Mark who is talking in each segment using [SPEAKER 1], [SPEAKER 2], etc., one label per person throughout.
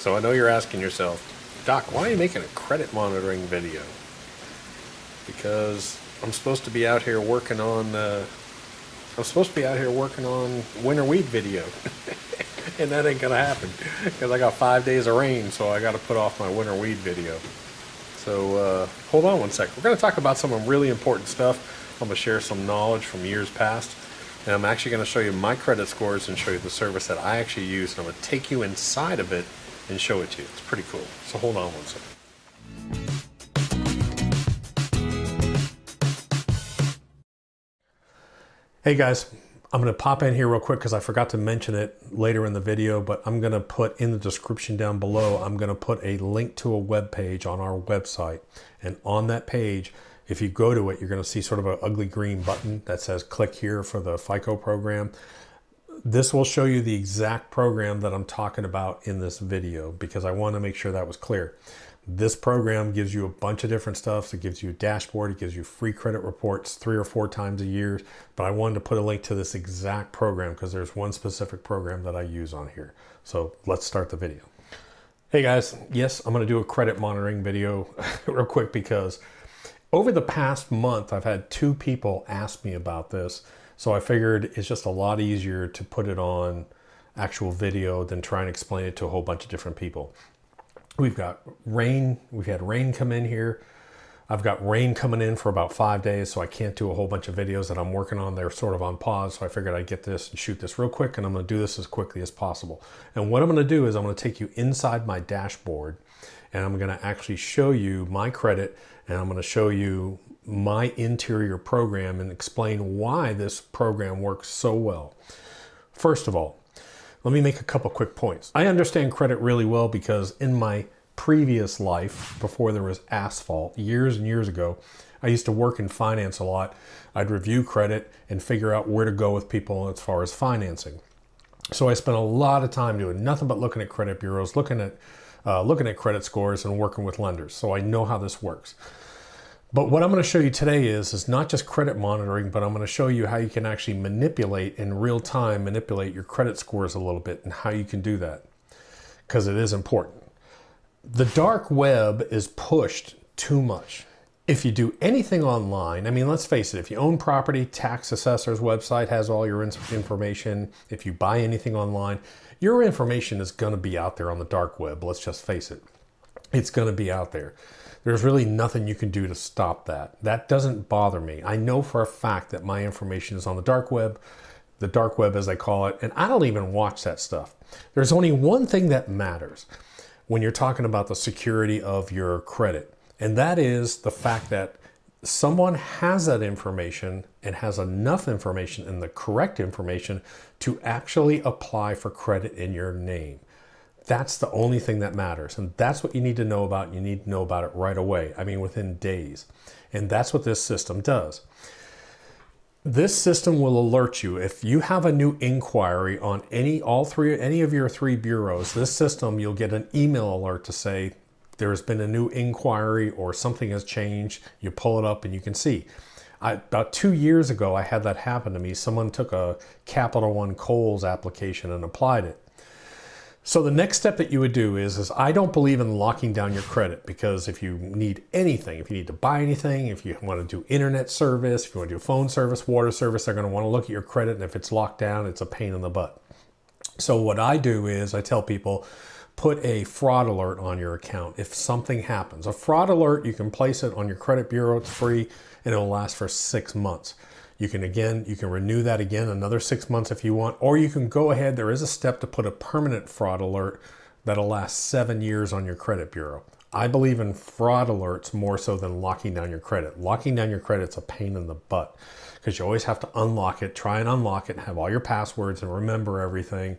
[SPEAKER 1] So I know you're asking yourself, Doc, why are you making a credit monitoring video? Because I'm supposed to be out here working on winter wheat video. And that ain't gonna happen because I got 5 days of rain, so I got to put off my winter weed video. So hold on one sec. We're going to talk about some really important stuff. I'm going to share some knowledge from years past, and I'm actually going to show you my credit scores and show you the service that I actually use, and I'm going to take you inside of it and show it to you. It's pretty cool. So hold on one sec. Hey guys, I'm going to pop in here real quick because I forgot to mention it later in the video, but I'm going to put in the description down below, I'm going to put a link to a web page on our website. And on that page, if you go to it, you're going to see sort of an ugly green button that says click here for the Fico program. This will show you the exact program that I'm talking about in this video because I want to make sure that was clear. This program gives you a bunch of different stuff. It gives you a dashboard. It gives you free credit reports 3 or 4 times a year. But I wanted to put a link to this exact program because there's one specific program that I use on here. So let's start the video. Hey guys, yes, I'm going to do a credit monitoring video real quick because over the past month, I've had 2 people ask me about this. So I figured it's just a lot easier to put it on actual video than try and explain it to a whole bunch of different people. We've got rain. We've had rain come in here. I've got rain coming in for about 5 days, so I can't do a whole bunch of videos that I'm working on. They're sort of on pause, so I figured I'd get this and shoot this real quick, and I'm going to do this as quickly as possible. And what I'm going to do is I'm going to take you inside my dashboard, and I'm going to actually show you my credit, and I'm going to show you my interior program and explain why this program works so well. First of all, let me make a couple quick points. I understand credit really well because in my previous life, before there was asphalt, years and years ago, I used to work in finance a lot. I'd review credit and figure out where to go with people as far as financing. So I spent a lot of time doing nothing but looking at credit bureaus, looking at credit scores and working with lenders. So I know how this works. But what I'm going to show you today is not just credit monitoring, but I'm going to show you how you can actually manipulate in real time, manipulate your credit scores a little bit and how you can do that because it is important. The dark web is pushed too much. If you do anything online, I mean, let's face it, if you own property, tax assessor's website has all your information. If you buy anything online, your information is going to be out there on the dark web. Let's just face it. It's going to be out there. There's really nothing you can do to stop that. That doesn't bother me. I know for a fact that my information is on the dark web as they call it, and I don't even watch that stuff. There's only one thing that matters when you're talking about the security of your credit, and that is the fact that someone has that information and has enough information and the correct information to actually apply for credit in your name. That's the only thing that matters. And that's what you need to know about. You need to know about it right away. I mean, within days. And that's what this system does. This system will alert you. If you have a new inquiry on any of your 3 bureaus, this system, you'll get an email alert to say there's been a new inquiry or something has changed. You pull it up and you can see. About 2 years ago, I had that happen to me. Someone took a Capital One Kohl's application and applied it. So the next step that you would do is I don't believe in locking down your credit because if you need anything, if you need to buy anything, if you want to do internet service, if you want to do phone service, water service, they're going to want to look at your credit. And if it's locked down, it's a pain in the butt. So what I do is I tell people, put a fraud alert on your account if something happens. A fraud alert, you can place it on your credit bureau. It's free and it'll last for 6 months. You can renew that again another 6 months if you want, or you can go ahead. There is a step to put a permanent fraud alert that'll last 7 years on your credit bureau. I believe in fraud alerts more so than locking down your credit. Locking down your credit's a pain in the butt because you always have to unlock it, try and unlock it, and have all your passwords and remember everything.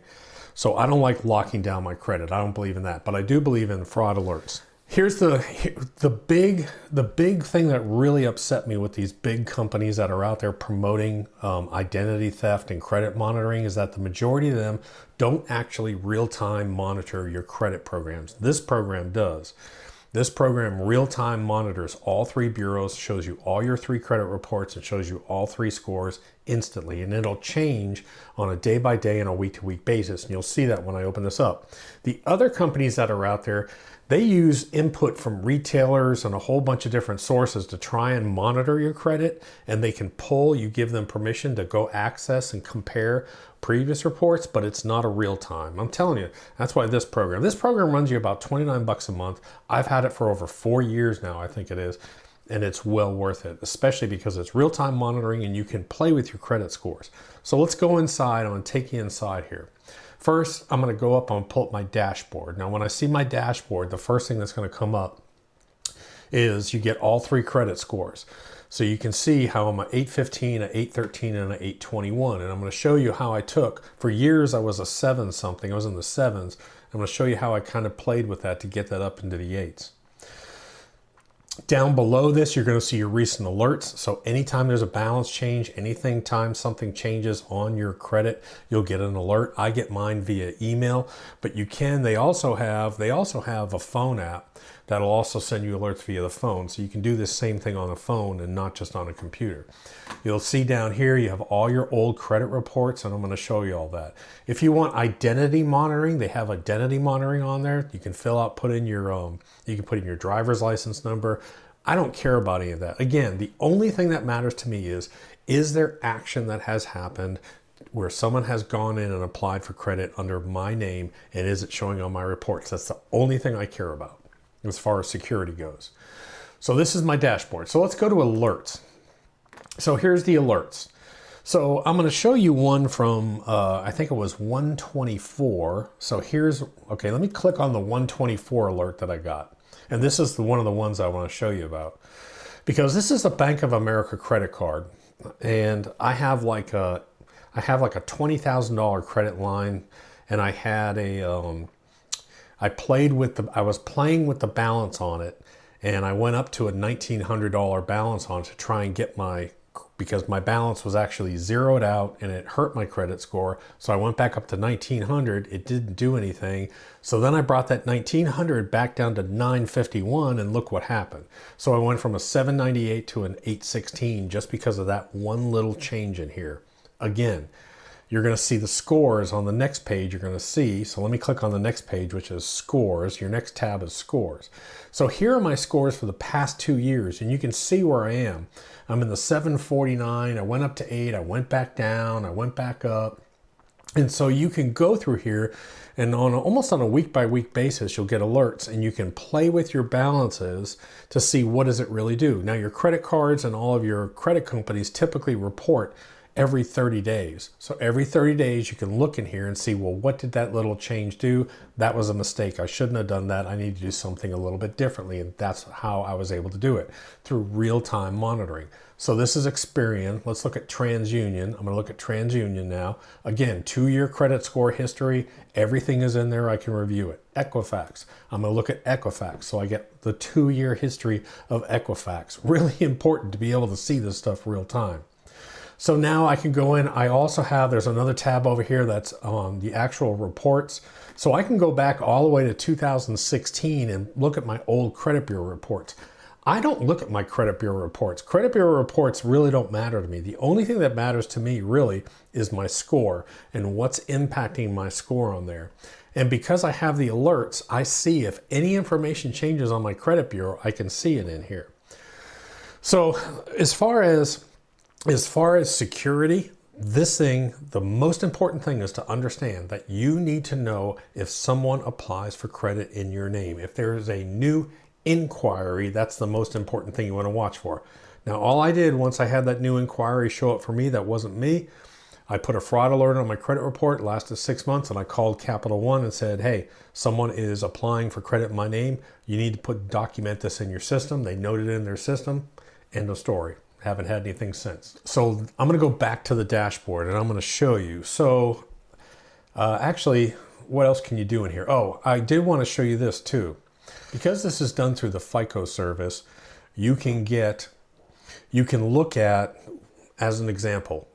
[SPEAKER 1] So I don't like locking down my credit. I don't believe in that, but I do believe in fraud alerts. Here's the big thing that really upset me with these big companies that are out there promoting identity theft and credit monitoring is that the majority of them don't actually real-time monitor your credit programs. This program does. This program real-time monitors all 3 bureaus, shows you all your 3 credit reports, and shows you all 3 scores instantly, and it'll change on a day-by-day and a week-to-week basis. And you'll see that when I open this up. The other companies that are out there, they use input from retailers and a whole bunch of different sources to try and monitor your credit, and they can pull, you give them permission to go access and compare previous reports, but it's not a real time. I'm telling you, that's why this program runs you about 29 bucks a month. I've had it for over 4 years now, I think it is, and it's well worth it, especially because it's real-time monitoring and you can play with your credit scores. So let's go inside. I'm going to take you inside here. First, I'm going to go up and pull up my dashboard. Now, when I see my dashboard, the first thing that's going to come up is you get all 3 credit scores. So you can see how I'm an 815, an 813, and an 821. And I'm going to show you how I took, for years I was a 7 something, I was in the 7s. I'm going to show you how I kind of played with that to get that up into the 8s. Down below this, you're going to see your recent alerts. So anytime there's a balance change, anytime something changes on your credit, you'll get an alert. I get mine via email, but they also have a phone app that'll also send you alerts via the phone. So you can do this same thing on a phone and not just on a computer. You'll see down here, you have all your old credit reports, and I'm going to show you all that. If you want identity monitoring, they have identity monitoring on there. You can put in your driver's license number. I don't care about any of that. Again, the only thing that matters to me is there action that has happened where someone has gone in and applied for credit under my name, and is it showing on my reports? That's the only thing I care about as far as security goes. So this is my dashboard. So let's go to alerts. So here's the alerts. So I'm going to show you one from, I think it was 124. So okay, let me click on the 124 alert that I got. And this is one of the ones I want to show you about, because this is a Bank of America credit card. And I have like a $20,000 credit line, and I had I was playing with the balance on it, and I went up to a $1,900 balance on it to try and get because my balance was actually zeroed out and it hurt my credit score. So I went back up to 1,900. It didn't do anything. So then I brought that 1,900 back down to 951, and look what happened. So I went from a 798 to an 816 just because of that one little change in here. Again, you're going to see the scores on the next page. You're going to see, so let me click on the next page, which is scores. Your next tab is scores. So here are my scores for the past 2 years, and you can see where I am. I'm in the 749. I went up to 8. I went back down. I went back up. And so you can go through here, and almost on a week-by-week basis, you'll get alerts, and you can play with your balances to see what does it really do. Now, your credit cards and all of your credit companies typically report every 30 days. So every 30 days you can look in here and see, well, what did that little change do? That was a mistake. I shouldn't have done that. I need to do something a little bit differently. And that's how I was able to do it, through real-time monitoring. So this is Experian. Let's look at TransUnion. I'm going to look at TransUnion now. Again, 2-year credit score history. Everything is in there. I can review it. Equifax. I'm going to look at Equifax. So I get the 2-year history of Equifax. Really important to be able to see this stuff real time. So now I can go in. There's another tab over here that's on the actual reports. So I can go back all the way to 2016 and look at my old credit bureau reports. I don't look at my credit bureau reports. Credit bureau reports really don't matter to me. The only thing that matters to me really is my score and what's impacting my score on there. And because I have the alerts, I see if any information changes on my credit bureau, I can see it in here. So as far as security, the most important thing is to understand that you need to know if someone applies for credit in your name. If there is a new inquiry, that's the most important thing you want to watch for. Now, all I did once I had that new inquiry show up for me, that wasn't me, I put a fraud alert on my credit report. It lasted 6 months, and I called Capital One and said, hey, someone is applying for credit in my name. You need to document this in your system. They noted it in their system. End of story. Haven't had anything since. So I'm going to go back to the dashboard, and I'm going to show you. So actually, what else can you do in here? Oh, I did want to show you this too. Because this is done through the Fico service, you can look at, as an example,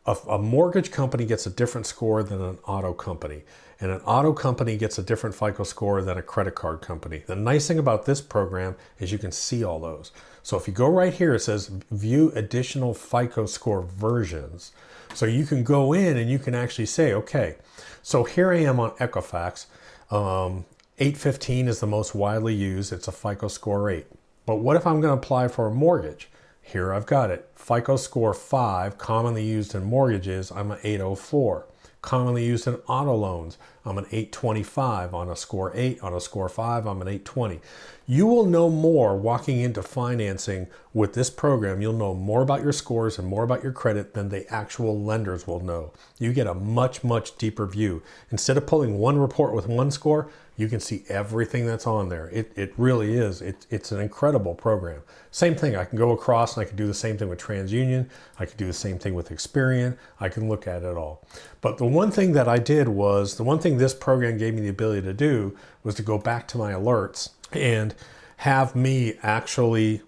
[SPEAKER 1] a mortgage company gets a different score than an auto company. and an auto company gets a different FICO score than a credit card company. The nice thing about this program is you can see all those. So if you go right here, it says view additional FICO score versions. So you can go in and you can actually say, okay, so here I am on Equifax. 815 is the most widely used. It's a FICO score 8. But what if I'm going to apply for a mortgage? Here I've got it. FICO score 5, commonly used in mortgages, I'm an 804. Commonly used in auto loans, I'm an 825. On a score 8, on a score 5, I'm an 820. You will know more walking into financing with this program. You'll know more about your scores and more about your credit than the actual lenders will know. You get a much, much deeper view. Instead of pulling one report with one score, you can see everything that's on there. It really is. It's an incredible program. Same thing, I can go across and I can do the same thing with Transunion. I can do the same thing with Experian. I can look at it all. But the one thing that I did was, the one thing this program gave me the ability to do was to go back to my alerts and have me actually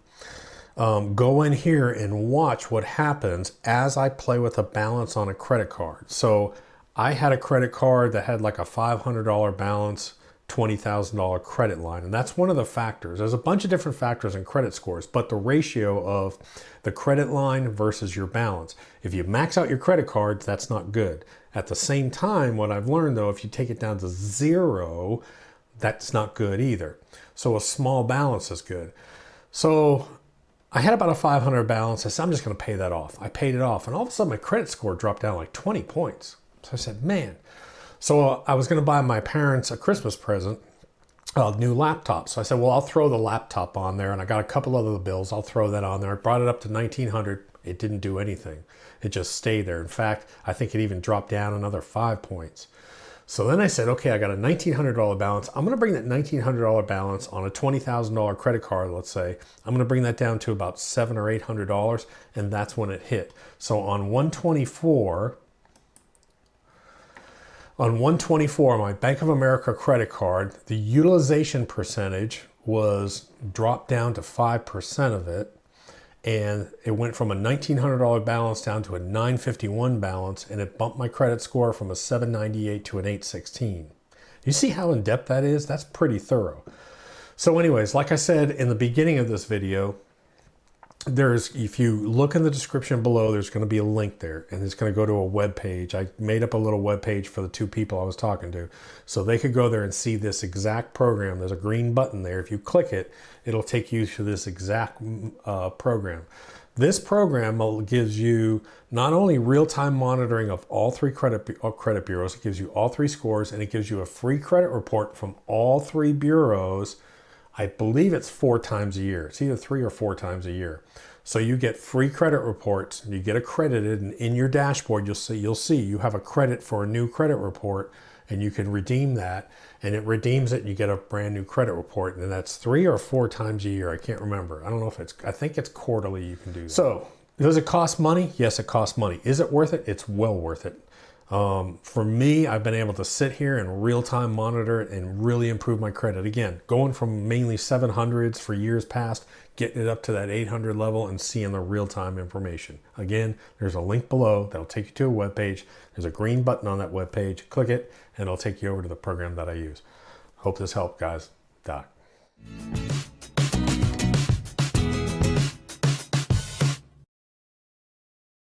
[SPEAKER 1] go in here and watch what happens as I play with a balance on a credit card. So I had a credit card that had like a $500 balance, $20,000 credit line. And that's one of the factors. There's a bunch of different factors in credit scores, but the ratio of the credit line versus your balance. If you max out your credit cards, that's not good. At the same time, what I've learned though, if you take it down to 0, that's not good either. So a small balance is good. So I had about a 500 balance. I said, I'm just going to pay that off. I paid it off. And all of a sudden my credit score dropped down like 20 points. So I said, man. So I was going to buy my parents a Christmas present, a new laptop. So I said, well, I'll throw the laptop on there. And I got a couple other bills. I'll throw that on there. I brought it up to 1900. It didn't do anything. It just stayed there. In fact, I think it even dropped down another 5 points. So then I said, okay, I got a $1,900 balance. I'm going to bring that $1,900 balance on a $20,000 credit card, let's say. I'm going to bring that down to about $700 or $800, and that's when it hit. So on 124, my Bank of America credit card, the utilization percentage was dropped down to 5% of it. And it went from a $1,900 balance down to a $951 balance, and it bumped my credit score from a 798 to an 816. You see how in depth that is? That's pretty thorough. So anyways, like I said in the beginning of this video, if you look in the description below, there's going to be a link there, and it's going to go to a web page. I made up a little web page for the two people I was talking to, so they could go there and see this exact program. There's a green button there. If you click it, it'll take you to this exact program. This program gives you not only real-time monitoring of all three credit bureaus, it gives you all three scores, and it gives you a free credit report from all three bureaus. I believe it's 4 times a year. It's either 3 or 4 times a year. So you get free credit reports, you get accredited, and in your dashboard you'll see you have a credit for a new credit report, and you can redeem that, and it redeems it and you get a brand new credit report, and that's 3 or 4 times a year. I can't remember. I don't know if I think it's quarterly you can do that. So does it cost money? Yes, it costs money. Is it worth it? It's well worth it. For me, I've been able to sit here and real-time monitor it and really improve my credit. Again, going from mainly 700s for years past, getting it up to that 800 level and seeing the real-time information. Again, there's a link below that'll take you to a web page. There's a green button on that web page. Click it and it'll take you over to the program that I use. Hope this helped, guys. Doc.